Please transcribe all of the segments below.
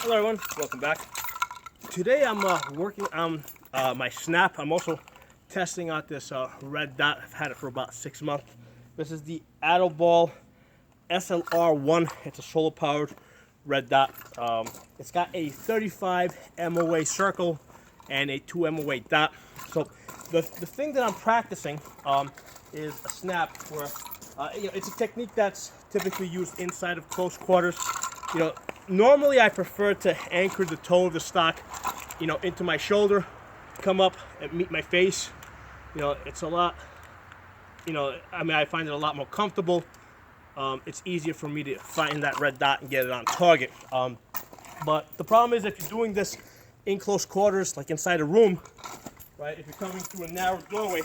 Hello everyone, welcome back. Today I'm working on my snap. I'm also testing out this red dot. I've had it for about 6 months. This is the Atibal SLR-1. It's a solar powered red dot. It's got a 35 MOA circle and a 2 MOA dot. So the thing that I'm practicing is a snap where it's a technique that's typically used inside of close quarters. Normally I prefer to anchor the toe of the stock, into my shoulder, come up and meet my face. It's a lot, I find it a lot more comfortable. It's easier for me to find that red dot and get it on target. But the problem is if you're doing this in close quarters, like inside a room, right? If you're coming through a narrow doorway,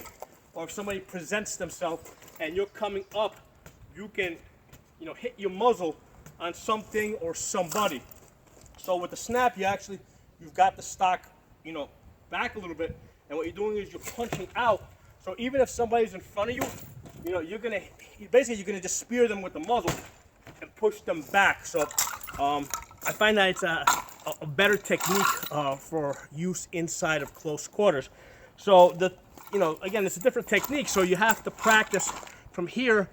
or if somebody presents themselves and you're coming up, you can, hit your muzzle on something or somebody. So with the snap, you've got the stock, back a little bit, and what you're doing is you're punching out. So even if somebody's in front of you, you're gonna just spear them with the muzzle and push them back. So I find that it's a better technique for use inside of close quarters. So again, it's a different technique. So you have to practice from here,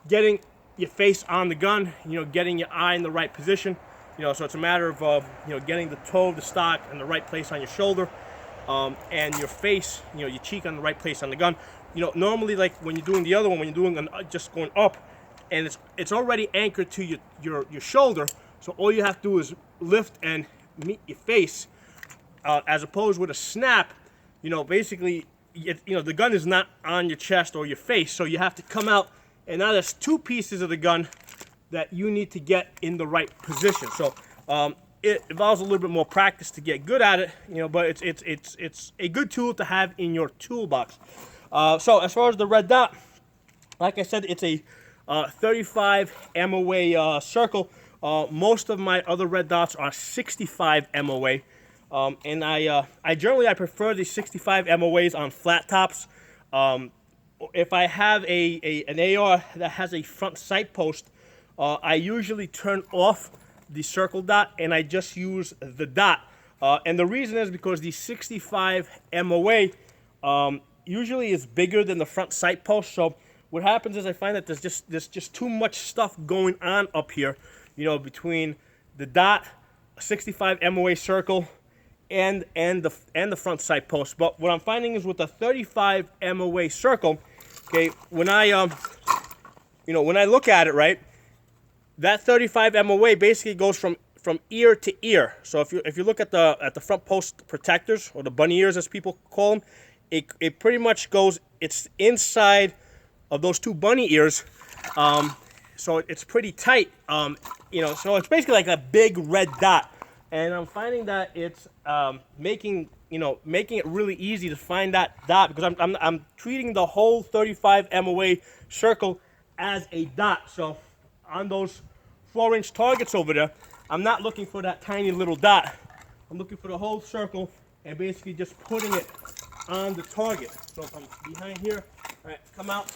getting your face on the gun, getting your eye in the right position. So it's a matter of getting the toe of the stock in the right place on your shoulder, and your face, your cheek on the right place on the gun. Normally, like when you're doing the other one, when you're doing just going up, and it's already anchored to your shoulder. So all you have to do is lift and meet your face. As opposed with a snap, basically, the gun is not on your chest or your face, so you have to come out. And now there's two pieces of the gun that you need to get in the right position. So it involves a little bit more practice to get good at it, but it's a good tool to have in your toolbox. So as far as the red dot, like I said, it's a 35 MOA circle. Most of my other red dots are 65 MOA. And I generally prefer the 65 MOAs on flat tops. If I have an AR that has a front sight post, I usually turn off the circle dot and I just use the dot. And the reason is because the 65 MOA usually is bigger than the front sight post. So what happens is I find that there's just too much stuff going on up here, between the dot, 65 MOA circle, and the front sight post. But what I'm finding is with the 35 MOA circle, okay, when I look at it, right, that 35 MOA basically goes from ear to ear. So if you look at the front post protectors, or the bunny ears as people call them, it pretty much goes, it's inside of those two bunny ears. So it's pretty tight. So it's basically like a big red dot. And I'm finding that it's making it really easy to find that dot, because I'm treating the whole 35 MOA circle as a dot. So on those 4-inch targets over there, I'm not looking for that tiny little dot. I'm looking for the whole circle and basically just putting it on the target. So if I'm behind here, all right, come out.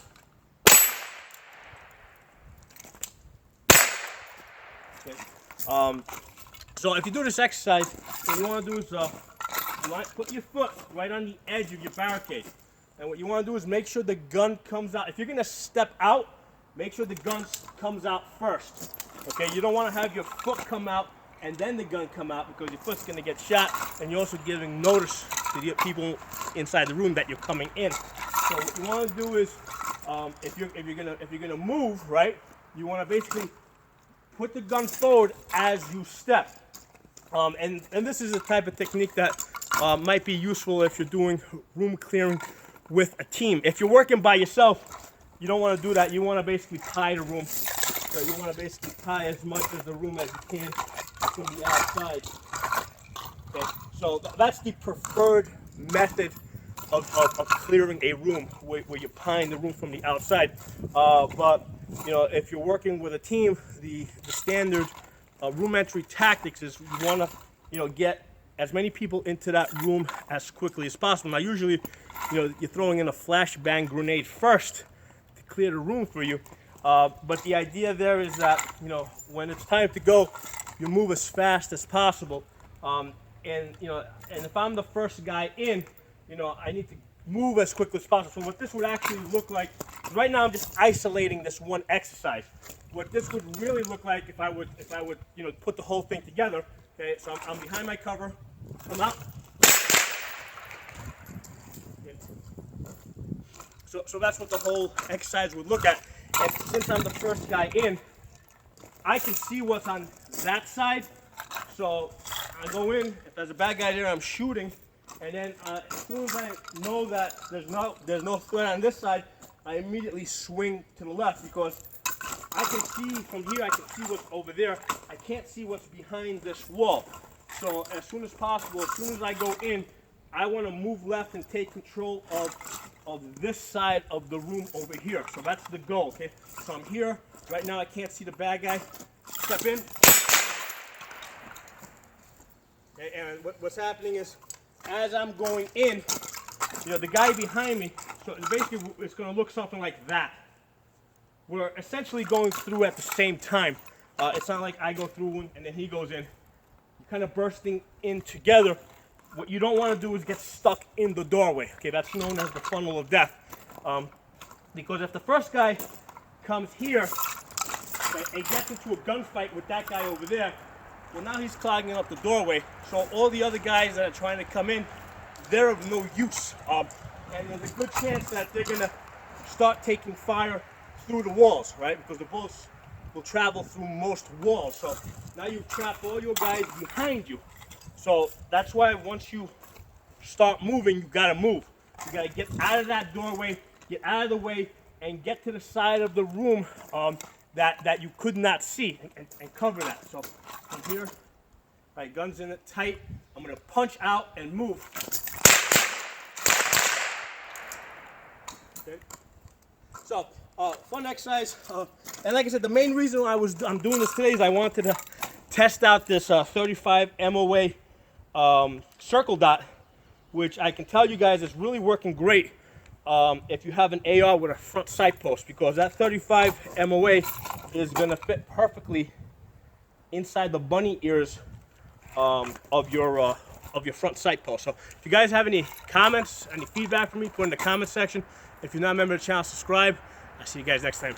Okay. So if you do this exercise, what you want to do is put your foot right on the edge of your barricade. And what you want to do is make sure the gun comes out. If you're going to step out, make sure the gun comes out first. Okay, you don't want to have your foot come out and then the gun come out, because your foot's going to get shot, and you're also giving notice to the people inside the room that you're coming in. So what you want to do is, if you're gonna move, right, you want to basically put the gun forward as you step. And this is a type of technique that might be useful if you're doing room clearing with a team. If you're working by yourself, you don't want to do that. You want to basically tie the room. So you want to basically tie as much of the room as you can from the outside. Okay, so that's the preferred method of clearing a room, where you're tying the room from the outside. But if you're working with a team, the standard room entry tactics is you want to get as many people into that room as quickly as possible. Now usually you're throwing in a flashbang grenade first to clear the room for you, but the idea there is that when it's time to go, you move as fast as possible. And you know, and if I'm the first guy in, you know, I need to move as quickly as possible. So what this would actually look like, right now I'm just isolating this one exercise. What this would really look like if I would, you know, put the whole thing together. Okay, so I'm behind my cover, come out. Okay. So that's what the whole exercise would look at. And since I'm the first guy in, I can see what's on that side. So I go in, if there's a bad guy there, I'm shooting. And then as soon as I know that there's no threat on this side, I immediately swing to the left, because I can see from here, I can see what's over there. I can't see what's behind this wall. So as soon as possible, as soon as I go in, I want to move left and take control of this side of the room over here. So that's the goal, okay? So I'm here. Right now I can't see the bad guy. Step in. Okay, and what's happening is, as I'm going in, you know, the guy behind me, so basically it's going to look something like that. We're essentially going through at the same time. It's not like I go through one and then he goes in. You're kind of bursting in together. What you don't want to do is get stuck in the doorway. Okay, that's known as the funnel of death. Because if the first guy comes here and gets into a gunfight with that guy over there, well, now he's clogging up the doorway. So all the other guys that are trying to come in, they're of no use. And there's a good chance that they're going to start taking fire through the walls, right? Because the bullets will travel through most walls. So now you've trapped all your guys behind you. So that's why once you start moving, you got to move. You got to get out of that doorway, get out of the way, and get to the side of the room that you could not see, and cover that. So from here, right, guns in it tight. I'm going to punch out and move. Okay. So fun exercise. And like I said, the main reason I'm doing this today is I wanted to test out this 35 MOA circle dot, which I can tell you guys is really working great if you have an AR with a front sight post, because that 35 MOA is going to fit perfectly inside the bunny ears of your front sight post. So if you guys have any comments, any feedback for me, put in the comment section. If you're not a member of the channel, subscribe. I'll see you guys next time.